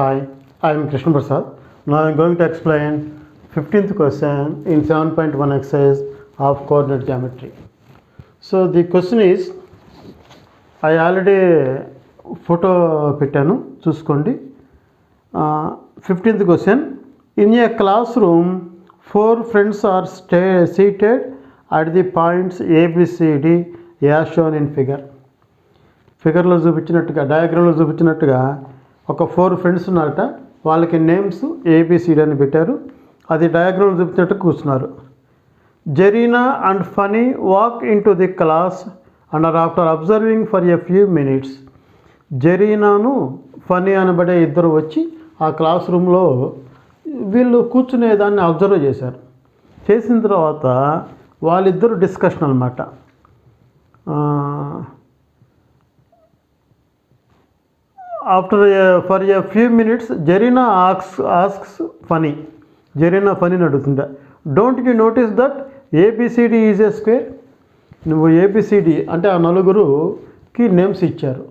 Hi, I am Krishna Prasad. Now I am going to explain 15th question in 7.1 exercise of coordinate geometry. So the question is, I already photo పెట్టాను చూసుకోండి. 15th question, in a classroom 4 friends are seated at the points A, B, C, D as shown in figure. ఫిగర్లో చూపించినట్టుగా డయాగ్రామ్లో చూపించినట్టుగా ఒక 4 friends ఉన్నారట. వాళ్ళకి names A B C D అని పెట్టారు. అది డయాగ్రామ్లో చూపించినట్టు కూర్చున్నారు. Zarina and Phani walk into the class and after observing for a few minutes. జరీనాను ఫనీ అనబడే ఇద్దరు వచ్చి ఆ క్లాస్ రూమ్లో వీళ్ళు కూర్చునేదాన్ని అబ్జర్వ్ చేశారు. చేసిన తర్వాత వాళ్ళిద్దరు డిస్కషన్ అనమాట. For a few minutes, Jarina asks Funny. Jarina Funnyని అడుగుతుందా, don't you notice that ABCD is a square. నువ్వు ఏబిసిడి అంటే ఆ నలుగురుకి నేమ్స్ ఇచ్చారు.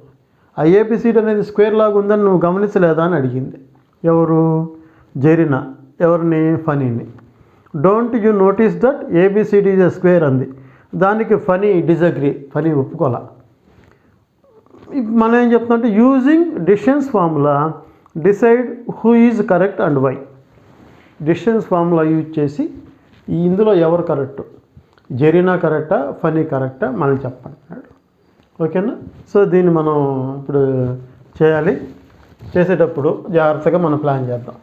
ఆ ఏబిసిడి అనేది స్క్వేర్ లాగా ఉందని నువ్వు గమనించలేదా అని అడిగింది. ఎవరు? జరీనా. ఎవరిని? ఫనీని. Don't you notice that ABCD is a square అంది. దానికి ఫనీ డిజగ్రీ. ఫనీ ఒప్పుకోలా. మనం ఏం చెప్తామంటే using distance formula decide who is correct and why. Distance formula use చేసి ఇందులో ఎవరు కరెక్ట్, జరీనా కరెక్టా ఫనీ కరెక్టా మనం చెప్పంటున్నాడు. ఓకేనా? సో దీన్ని మనం ఇప్పుడు చేయాలి. చేసేటప్పుడు జాగ్రత్తగా మనం ప్లాన్ చేద్దాం.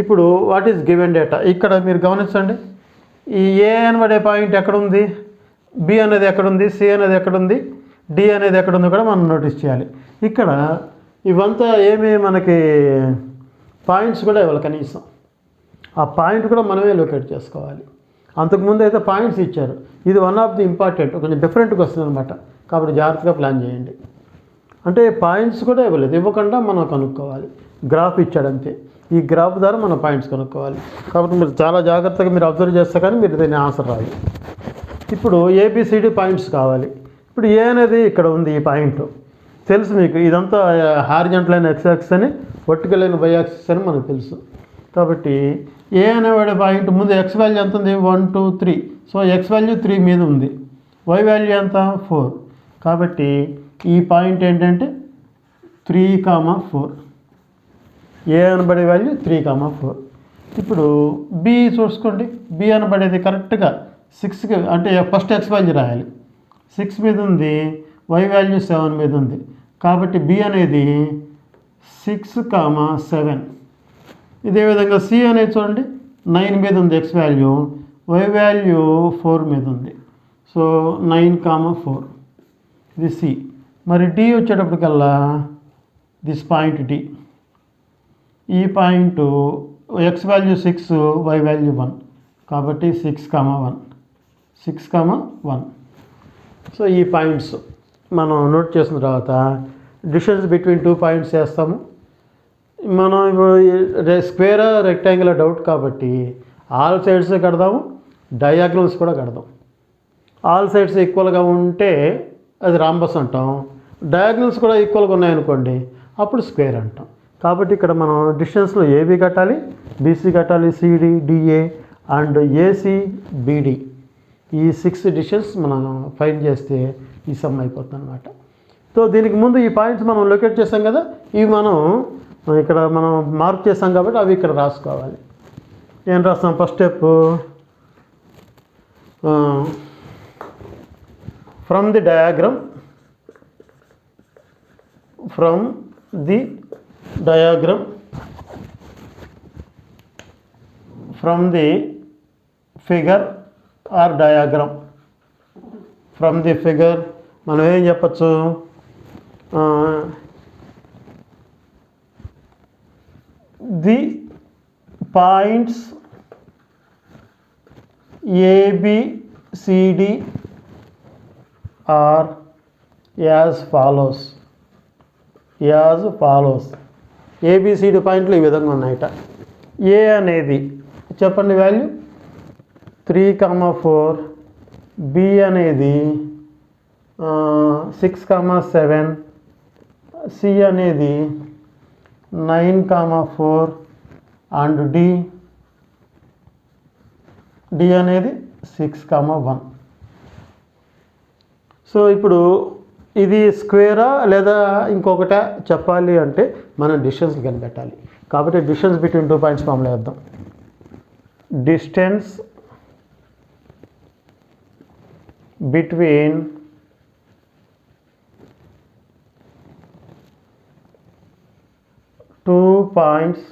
ఇప్పుడు వాట్ ఈజ్ గివెన్ డేటా ఇక్కడ మీరు గమనించండి. ఈ ఏ అనబడే పాయింట్ ఎక్కడుంది, బి అనేది ఎక్కడుంది, సి అనేది ఎక్కడుంది, డి అనేది ఎక్కడుందో కూడా మనం నోటీస్ చేయాలి. ఇక్కడ ఇవంతా ఏమి మనకి పాయింట్స్ కూడా ఇవ్వాలి. కనీసం ఆ పాయింట్ కూడా మనమే లొకేట్ చేసుకోవాలి. అంతకుముందు అయితే పాయింట్స్ ఇచ్చారు. ఇది వన్ ఆఫ్ ది ఇంపార్టెంట్, కొంచెం డిఫరెంట్గా వస్తుంది అనమాట. కాబట్టి జాగ్రత్తగా ప్లాన్ చేయండి. అంటే పాయింట్స్ కూడా ఇవ్వలేదు, ఇవ్వకుండా మనం కనుక్కోవాలి. గ్రాఫ్ ఇచ్చాడంతే. ఈ గ్రాఫ్ ద్వారా మనం పాయింట్స్ కనుక్కోవాలి. కాబట్టి మీరు చాలా జాగ్రత్తగా మీరు అబ్జర్వ్ చేస్తే కానీ మీరు దీని ఆన్సర్ రాదు. ఇప్పుడు ఏబిసిడి పాయింట్స్ కావాలి. ఇప్పుడు ఏ అనేది ఇక్కడ ఉంది. ఈ పాయింట్ తెలుసు మీకు. ఇదంతా హారిజంటల్ అయిన ఎక్స్ యాక్సిస్ అని, వర్టికల్ అయిన వై యాక్సిస్ అని మనకు తెలుసు. కాబట్టి ఏ అనేవాడి పాయింట్ ముందు ఎక్స్ వాల్యూ ఎంత ఉంది? 1 2 3. సో ఎక్స్ వాల్యూ 3 మీద ఉంది. వై వాల్యూ ఎంత? 4. కాబట్టి ఈ పాయింట్ ఏంటంటే 3,4. ఏ అనబడే వాల్యూ 3,4. ఇప్పుడు బి చూసుకోండి. బి అనబడేది కరెక్ట్గా 6కి అంటే ఫస్ట్ ఎక్స్ వాల్యూ రాయాలి. 6 మీద ఉంది, వై వాల్యూ 7 మీద ఉంది. కాబట్టి బి అనేది 6,7. ఇదే విధంగా సి అనేది చూడండి, 9 మీద ఉంది ఎక్స్ వాల్యూ, వై వాల్యూ 4 మీద ఉంది. సో 9,4. ఇది సి. మరి డి వచ్చేటప్పటికల్లా దిస్ పాయింట్ డి. ఈ point X value 6, Y value 1. కాబట్టి 6,1. 6,1. సో ఈ పాయింట్స్ మనం నోట్ చేసిన తర్వాత డిస్టెన్స్ బిట్వీన్ 2 పాయింట్స్ వేస్తాము. మనం ఇప్పుడు స్క్వేర్ రెక్టాంగిల్ డౌట్ కాబట్టి ఆల్ సైడ్స్ కడదాము, డయాగ్నల్స్ కూడా కడదాం. ఆల్ సైడ్స్ ఈక్వల్గా ఉంటే అది రాంబస్ అంటాం. డయాగ్నల్స్ కూడా ఈక్వల్గా ఉన్నాయనుకోండి అప్పుడు స్క్వేర్ అంటాం. కాబట్టి ఇక్కడ మనం డిస్టెన్స్లో ఏబి కట్టాలి, బీసీ కట్టాలి, సిడి, డిఏ అండ్ ఏసీ, బీడి. ఈ 6 డిస్టెన్స్ మనం ఫైండ్ చేస్తే ఈ సమ్ అయిపోతుంది అనమాట. సో దీనికి ముందు ఈ పాయింట్స్ మనం లొకేట్ చేస్తాం కదా, ఇవి మనం ఇక్కడ మనం మార్క్ చేస్తాం కాబట్టి అవి ఇక్కడ రాసుకోవాలి. ఏం రాస్తాం? First step, from the diagram from the figure or diagram. From the figure మనం ఏం చెప్పచ్చు? The points A B C D are as follows. A B C D పాయింట్లు ఈ విధంగా ఉన్నాయట. ఏ అనేది చెప్పండి వాల్యూ 3,4. బి అనేది 6,7. సి అనేది 9, 4 అండ్ డి అనేది 6, 1. సో ఇప్పుడు ఇది స్క్వేరా లేదా ఇంకొకట చెప్పాలి అంటే మనం డిస్టెన్స్ కనిపెట్టాలి. కాబట్టి డిస్టెన్స్ బిట్వీన్ 2 పాయింట్స్ ఫార్ములా వేద్దాం. Distance between two points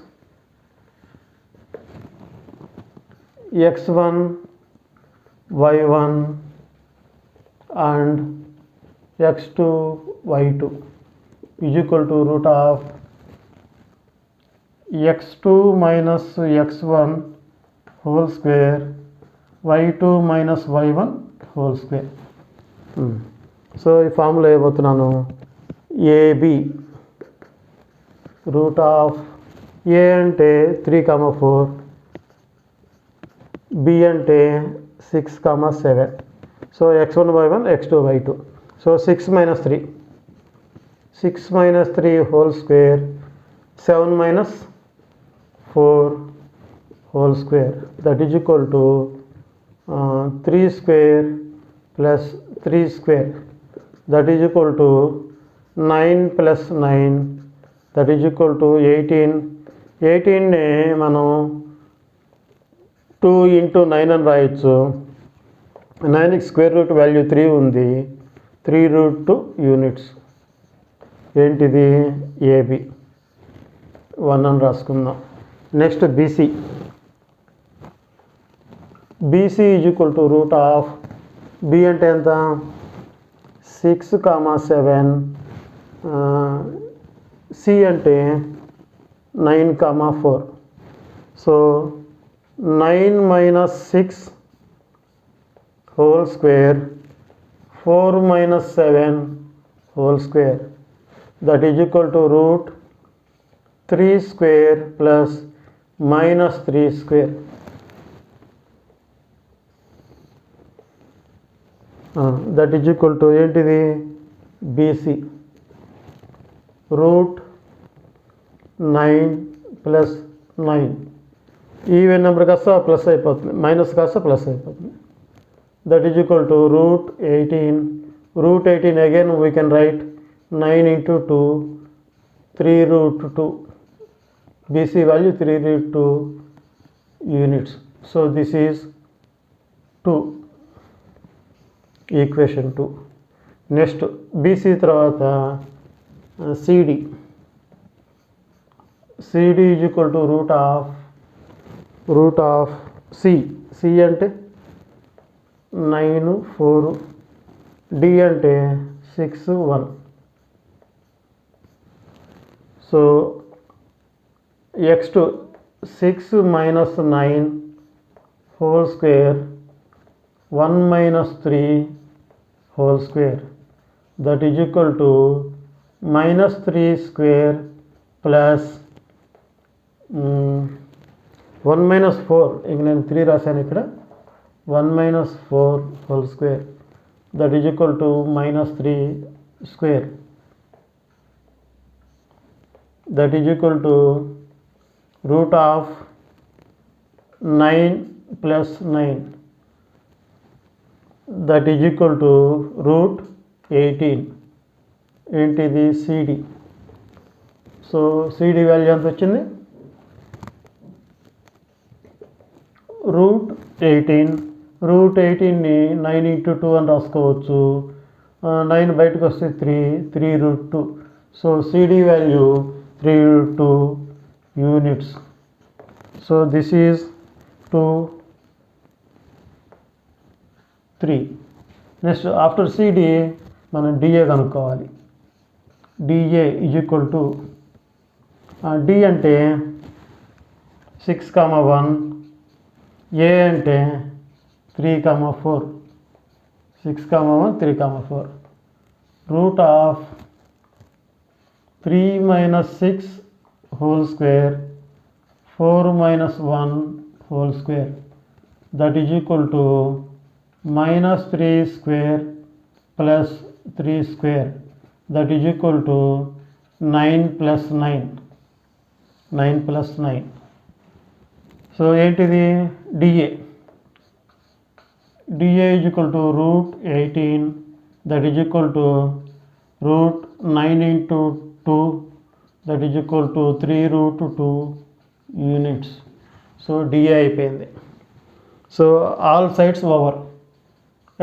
x1, y1 and x2, y2 is equal to root of x2 minus x1 whole square y2 minus y1 whole square. So ఈ ఫార్ములా ఏమవుతున్నాను, ఏబి రూట్ ఆఫ్ ఏ అంటే 3, 4, B అంటే 6, 7. So x1, y1, x2, y2. So 6 minus 3, 6 minus 3 whole square, 7 minus 4 whole square, that is equal to 3 square plus 3 square, that is equal to 9 plus 9, that is equal to 18. 18నే మనం 2 into 9 అని రాయొచ్చు. 9కి square root value 3 ఉంది, 3√2 units. ఏంటిది, AB 1 అని రాసుకుందాం. Next BC, BC is equal to root of B అంటే ఎంత, 6, 7. సి అంటే 9, 4. So 9 minus 6 whole square, 4 minus 7 whole square, that is equal to root 3 square plus minus 3 square. That is equal to ఏంటిది, BC root 9 plus 9. Even number కాస్త plus అయిపోతుంది, minus కాస్త plus అయిపోతుంది. That is equal to root 18. Root 18 again we can write 9 into 2, 3√2. BC value 3√2 units. So this is 2, equation 2. Next BC తర్వాత CD, CD is equal to root of C. C అంటే 9, 4, D అంటే 6, 1. So x2 6 minus 9 whole square, 1 minus 3 whole square, that is equal to minus 3 square plus 1 minus 4. ఇంక నేను 3 రాశాను ఇక్కడ. 1 minus 4 whole square, that is equal to minus 3 square, that is equal to root of 9 plus 9, that is equal to root 18. ఏంటిది, CD. So C D value ఎంత వచ్చింది, route 18. Route 18ని 9 into 2 అని రాసుకోవచ్చు. 9 బయటకు వస్తే 3√2. So C D value 3√2 units. So this is 2, 3. Next after C D మనం D A కనుక్కోవాలి. D A is equal to, D అంటే 6, 1, ఏ అంటే 3, 4. 6, 1, 3, 4. Root of 3 minus 6 whole square, 4 minus 1 whole square, that is equal to minus 3 square plus 3 square, that is equal to 9 plus 9. 9 + 9. So ఏంటిది DA is equal to √18 that is equal to √9 × 2 that is equal to 3√2 units. So DA అయిపోయింది. So all sides over.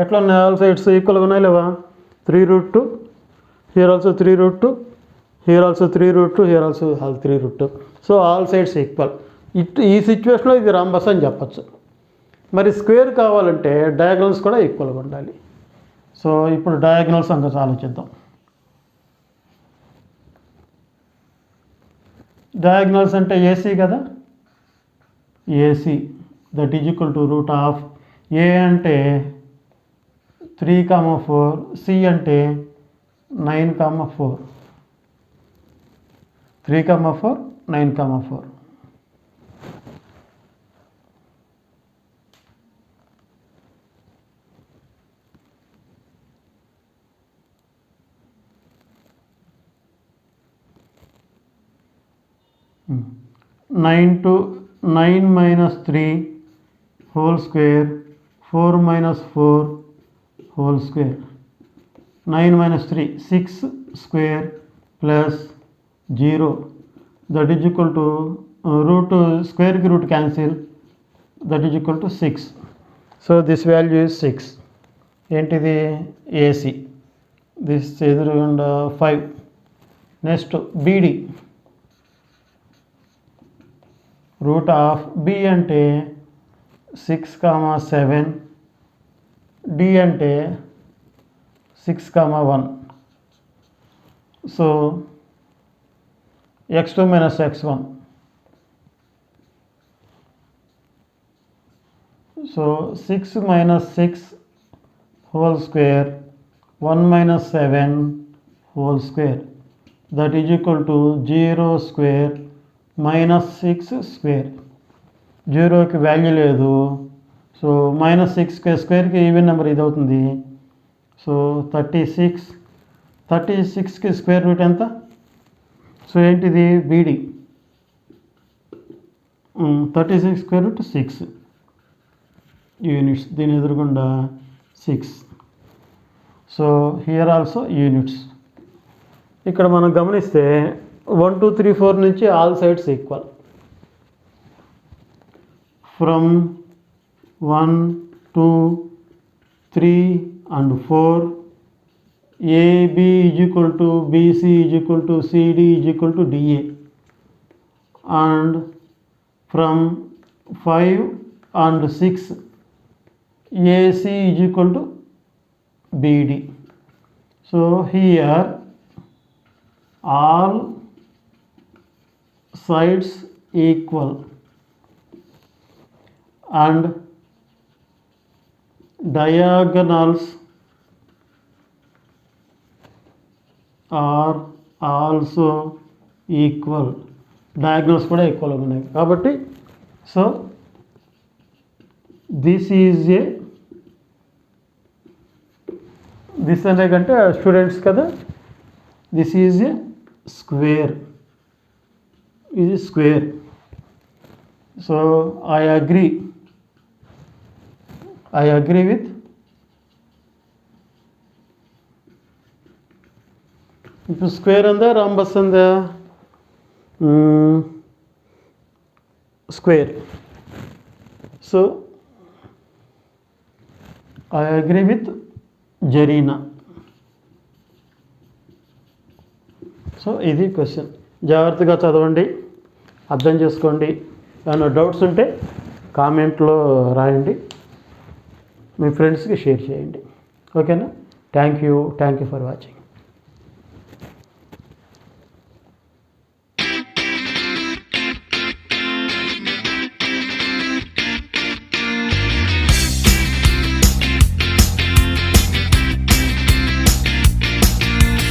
ఎట్లా ఉన్నాయి all sides ఈక్వల్గా ఉన్నాయి లేవా? 3√2 here also 3√2 here also 3√2 here also 3√2. So all sides equal. ఈ సిచ్యువేషన్లో ఇది rhombus అని చెప్పచ్చు. మరి స్క్వేర్ కావాలంటే డయాగనల్స్ కూడా ఈక్వల్గా ఉండాలి. సో ఇప్పుడు డయాగనల్స్ సంగతి ఆలోచిద్దాం. డయాగనల్స్ అంటే ఏసీ కదా, AC that is equal to √. ఏ అంటే 3,4, సి అంటే 9,4. 3,4 9,4. Nine minus 3 whole square, 4 minus 4 whole square. 9 minus 3 6 square plus 0 that is equal to root square ki root cancel, that is equal to 6. So this value is 6. Entidi AC. This is 5. Next BD. √B అంటే 6,7, D అంటే 6,1. So x2 - x1. So 6 - 6 whole square, 1 - 7 whole square, that is equal to 0 square -6 square. 0కి value లేదు. So -6 స్క్వేర్కి even number ఇది అవుతుంది. So 36కి square root ఎంత? So ఏంటిది బీడి 36 square root 6 units. దీని ఎదురుగుండా 6. So here also units. ఇక్కడ మనం గమనిస్తే 1 2 3 4 నుంచి all sides equal. From 1 2 3 and 4 AB is equal to BC is equal to CD is equal to DA, and from 5 and 6 AC is equal to BD. So here all sides equal and diagonals are also equal. Diagonals కూడా equal ఉన్నాయి కాబట్టి so this అనే కంటే students కదా, this is a square. ఇది square. So I agree with ఇప్పుడు square అందా rhombus అందా? Square. So I agree with Zarina. So ఇది క్వశ్చన్. జాగ్రత్తగా చదవండి, అర్థం చేసుకోండి. ఏమైనా డౌట్స్ ఉంటే కామెంట్లో రాయండి, మీ ఫ్రెండ్స్కి షేర్ చేయండి. ఓకేనా? Thank you for watching.